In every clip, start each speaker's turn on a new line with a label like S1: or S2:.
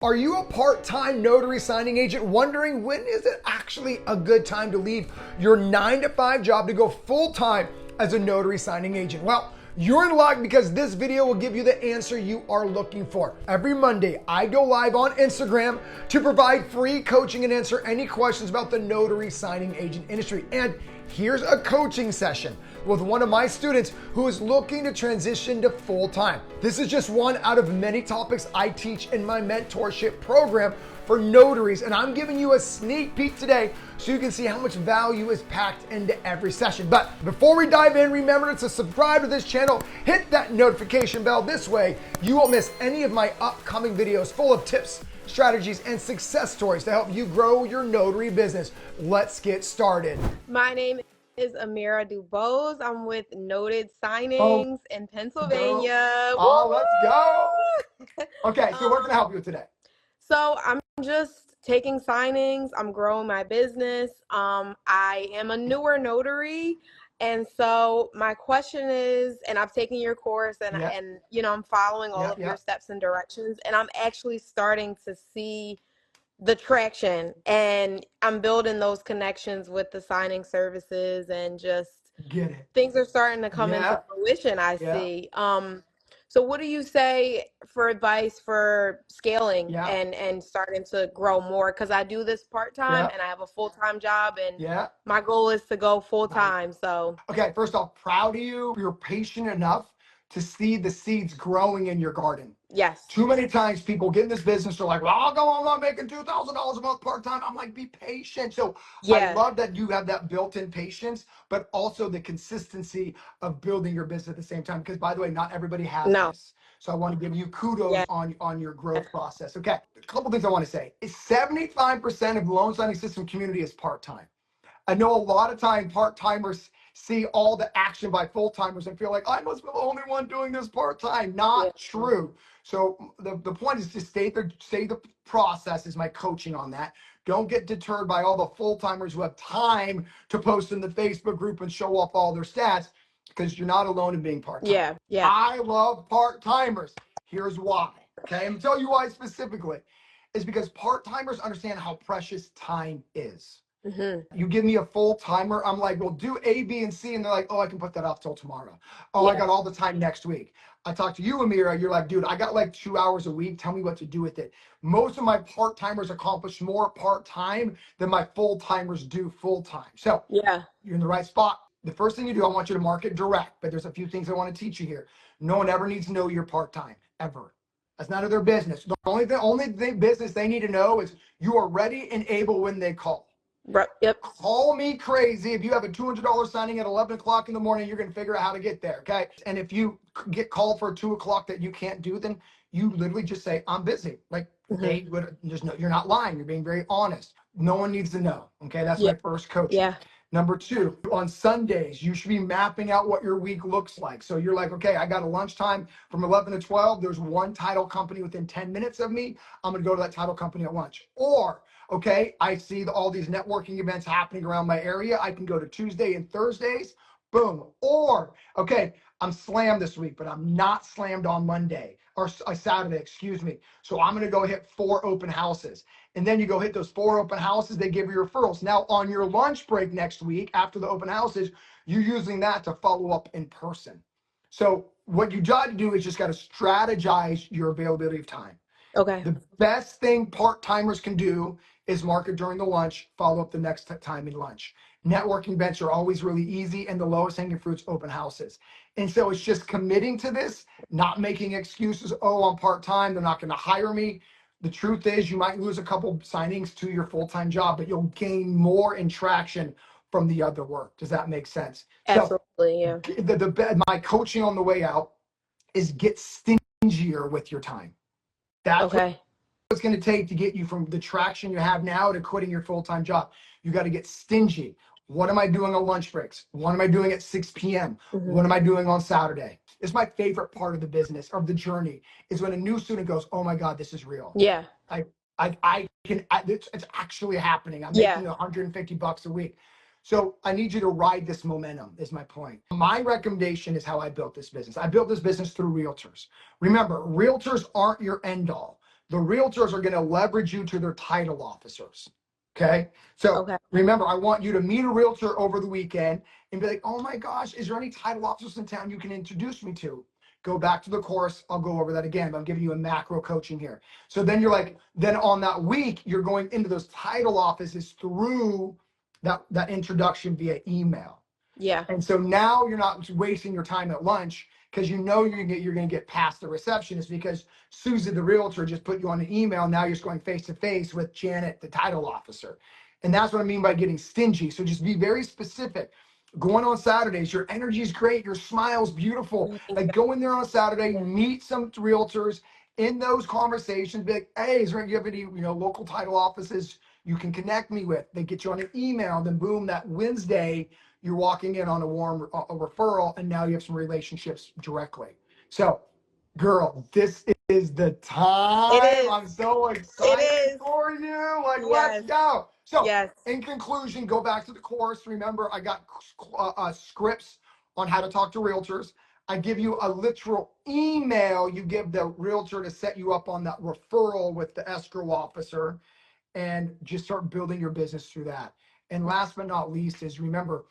S1: Are you a part-time notary signing agent wondering when is it actually a good time to leave your 9-to-5 job to go full-time as a notary signing agent? Well, you're in luck because this video will give you the answer you are looking for. Every Monday, I go live on Instagram to provide free coaching and answer any questions about the notary signing agent industry. And here's a coaching session with one of my students who is looking to transition to full-time. This is just one out of many topics I teach in my mentorship program for notaries, and I'm giving you a sneak peek today so you can see how much value is packed into every session. But before we dive in, remember to subscribe to this channel, hit that notification bell. This way you won't miss any of my upcoming videos full of tips, strategies, and success stories to help you grow your notary business. Let's get started.
S2: My name is Amira Dubose. I'm with Noted Signings in Pennsylvania.
S1: Oh, let's go. Okay, so what can I help you with today?
S2: So I'm just taking signings. I'm growing my business. I am a newer notary. And so my question is, and I've taken your course and you know, I'm following all of your steps and directions, and I'm actually starting to see the traction, and I'm building those connections with the signing services, and just
S1: Get it.
S2: things are starting to come into fruition, I see. So what do you say for advice for scaling and starting to grow more? Because I do this part-time and I have a full-time job, and my goal is to go full-time. So
S1: okay, first off, proud of you. You're patient enough to see the seeds growing in your garden.
S2: Yes.
S1: Too many times people get in this business, they're like, well, I'm not making $2,000 a month part-time. I'm like, be patient. So I love that you have that built-in patience, but also the consistency of building your business at the same time. Because by the way, not everybody has this. So I want to give you kudos on your growth process. Okay, a couple things I want to say. Is 75% of the loan signing system community is part-time. I know a lot of time part-timers see all the action by full-timers and feel like, I must be the only one doing this part-time. Not true. So the point is to stay the process is my coaching on that. Don't get deterred by all the full-timers who have time to post in the Facebook group and show off all their stats, because you're not alone in being part-time. I love part-timers. Here's why. Okay, I'm gonna tell you why specifically. Is because part-timers understand how precious time is. You give me a full timer, I'm like, well, do A, B, and C. And they're like, oh, I can put that off till tomorrow. Oh, I got all the time next week. I talked to you, Amira, you're like, dude, I got like 2 hours a week. Tell me what to do with it. Most of my part-timers accomplish more part-time than my full-timers do full-time. So you're in the right spot. The first thing you do, I want you to market direct, but there's a few things I want to teach you here. No one ever needs to know you're part-time, ever. That's none of their business. The only business they need to know is you are ready and able when they call. Call me crazy. If you have a $200 signing at 11 o'clock in the morning, you're going to figure out how to get there. Okay. And if you get called for 2 o'clock that you can't do, then you literally just say, I'm busy. Like they would just know you're not lying. You're being very honest. No one needs to know. Okay. That's my first coaching. Number two, on Sundays, you should be mapping out what your week looks like. So you're like, okay, I got a lunchtime from 11 to 12. There's one title company within 10 minutes of me. I'm going to go to that title company at lunch. Or, okay, I see all these networking events happening around my area. I can go to Tuesday and Thursdays. Boom. Or, okay, I'm slammed this week, but I'm not slammed on Monday or Saturday, excuse me. So I'm going to go hit 4 open houses. And then you go hit those 4 open houses, they give you referrals. Now on your lunch break next week, after the open houses, you're using that to follow up in person. So what you got to do is just got to strategize your availability of time. Okay. The best thing part-timers can do is market during the lunch, follow up the next time in lunch. Networking events are always really easy, and the lowest hanging fruit's open houses. And so it's just committing to this, not making excuses. Oh, I'm part-time, they're not going to hire me. The truth is you might lose a couple signings to your full-time job, but you'll gain more in traction from the other work. Does that make sense?
S2: Absolutely,
S1: so my coaching on the way out is get stingier with your time. That's what it's going to take to get you from the traction you have now to quitting your full-time job. You got to get stingy. What am I doing on lunch breaks? What am I doing at 6 p.m.? What am I doing on Saturday? It's my favorite part of the business, of the journey, is when a new student goes, oh my God, this is real. It's actually happening. I'm making $150 a week. So I need you to ride this momentum, is my point. My recommendation is how I built this business. I built this business through realtors. Remember, realtors aren't your end all. the realtors are going to leverage you to their title officers. Okay. So
S2: Okay.
S1: remember, I want you to meet a realtor over the weekend and be like, oh my gosh, is there any title officers in town you can introduce me to? Go back to the course. I'll go over that again, but I'm giving you a macro coaching here. So then you're like, then on that week, you're going into those title offices through that introduction via email.
S2: Yeah.
S1: And so now you're not wasting your time at lunch because you know you're gonna get past the receptionist because Susie the realtor just put you on an email. Now you're just going face to face with Janet, the title officer. And that's what I mean by getting stingy. So just be very specific. Going on Saturdays, your energy is great, your smile's beautiful. Like go in there on Saturday, meet some realtors in those conversations, be like, hey, is there you have any local title offices you can connect me with? They get you on an email, then boom, that Wednesday you're walking in on a warm a referral, and now you have some relationships directly. So, girl, this is the time.
S2: It is.
S1: I'm so
S2: It
S1: excited
S2: is.
S1: for you. Like, let's
S2: Yes.
S1: go. So,
S2: Yes.
S1: in conclusion, go back to the course. Remember, I got scripts on how to talk to realtors. I give you a literal email. You give the realtor to set you up on that referral with the escrow officer, and just start building your business through that. And last but not least is remember,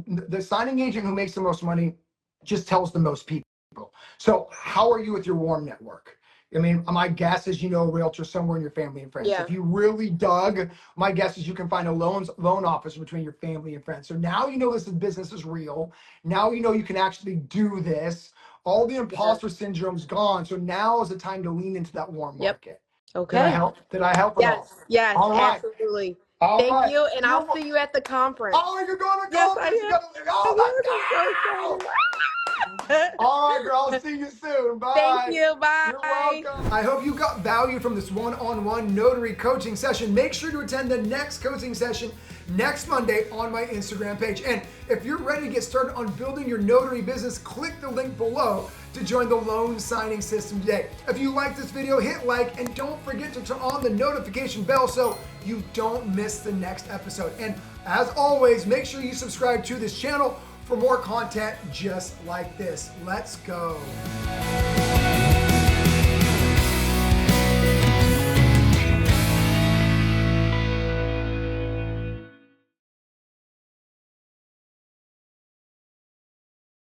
S1: the signing agent who makes the most money just tells the most people. So how are you with your warm network? I mean, my guess is a realtor somewhere in your family and friends.
S2: Yeah.
S1: If you really dug, my guess is you can find a loan officer between your family and friends. So now this business is real. Now you can actually do this. All the imposter syndrome's gone. So now is the time to lean into that warm
S2: Yep.
S1: market. Did I
S2: Okay.
S1: help? Did I help at all?
S2: Yes. Yes.
S1: All right.
S2: Absolutely.
S1: All
S2: Thank
S1: right.
S2: you, and
S1: You're
S2: I'll see you at the conference.
S1: Oh, you're going to
S2: Yes,
S1: conference. You
S2: I am.
S1: gotta, oh,
S2: Yes, I'm so excited.
S1: all right, girl. I'll see you soon. Bye.
S2: Thank you. Bye.
S1: You're welcome. I hope you got value from this one-on-one notary coaching session. Make sure to attend the next coaching session next Monday on my Instagram page. And if you're ready to get started on building your notary business, click the link below to join the loan signing system today. If you like this video, hit like, and don't forget to turn on the notification bell so you don't miss the next episode. And as always, make sure you subscribe to this channel for more content just like this. Let's go.